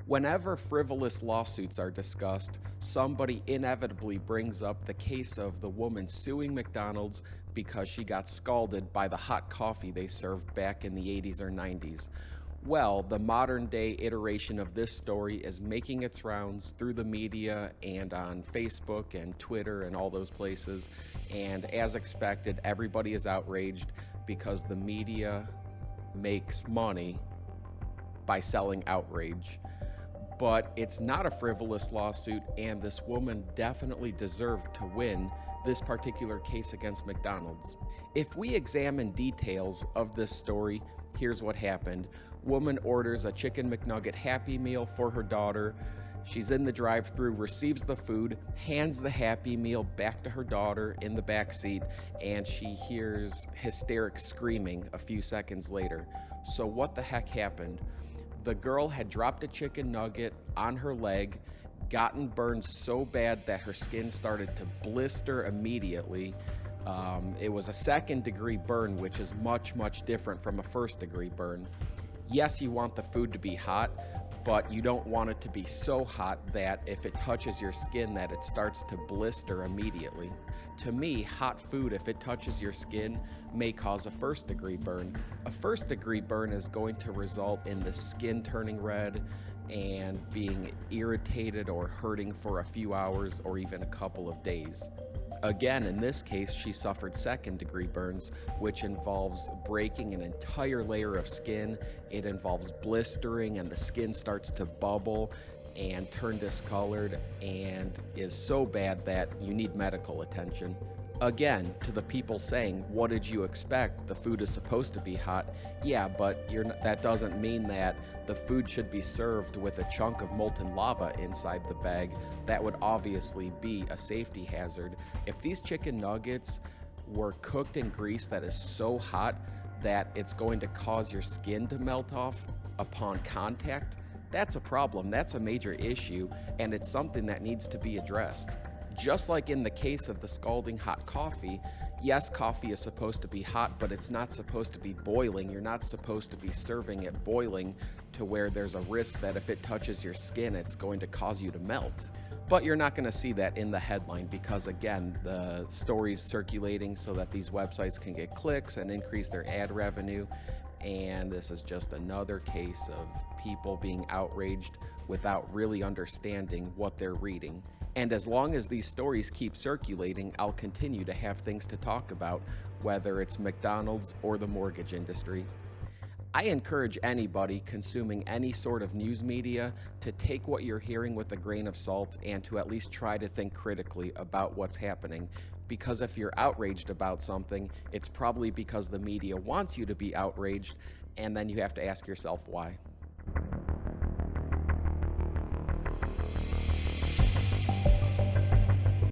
Whenever frivolous lawsuits are discussed, somebody inevitably brings up the case of the woman suing McDonald's because she got scalded by the hot coffee they served back in the 80s or 90s. Well, the modern day iteration of this story is making its rounds through the media and on Facebook and Twitter and all those places. And as expected, everybody is outraged because the media makes money by selling outrage. But it's not a frivolous lawsuit, and this woman definitely deserved to win this particular case against McDonald's. If we examine details of this story, here's what happened. Woman orders a chicken McNugget Happy Meal for her daughter. She's in the drive-thru, receives the food, hands the Happy Meal back to her daughter in the back seat, and she hears hysteric screaming a few seconds later. So what the heck happened? The girl had dropped a chicken nugget on her leg, gotten burned so bad that her skin started to blister immediately. It was a second-degree burn, which is much, much different from a first-degree burn. Yes, you want the food to be hot, but you don't want it to be so hot that if it touches your skin that it starts to blister immediately. To me, hot food, if it touches your skin, may cause a first-degree burn. A first-degree burn is going to result in the skin turning red and being irritated or hurting for a few hours or even a couple of days. Again, in this case, she suffered second-degree burns, which involves breaking an entire layer of skin. It involves blistering, and the skin starts to bubble and turn discolored and is so bad that you need medical attention. Again, to the people saying, what did you expect? The food is supposed to be hot. Yeah, but that doesn't mean that the food should be served with a chunk of molten lava inside the bag. That would obviously be a safety hazard. If these chicken nuggets were cooked in grease that is so hot that it's going to cause your skin to melt off upon contact, that's a problem. That's a major issue, and it's something that needs to be addressed. Just like in the case of the scalding hot coffee, yes, coffee is supposed to be hot, but it's not supposed to be boiling. You're not supposed to be serving it boiling to where there's a risk that if it touches your skin, it's going to cause you to melt. But you're not going to see that in the headline because, again, the story's circulating so that these websites can get clicks and increase their ad revenue. And this is just another case of people being outraged without really understanding what they're reading. And as long as these stories keep circulating, I'll continue to have things to talk about, whether it's McDonald's or the mortgage industry. I encourage anybody consuming any sort of news media to take what you're hearing with a grain of salt and to at least try to think critically about what's happening. Because if you're outraged about something, it's probably because the media wants you to be outraged, and then you have to ask yourself why.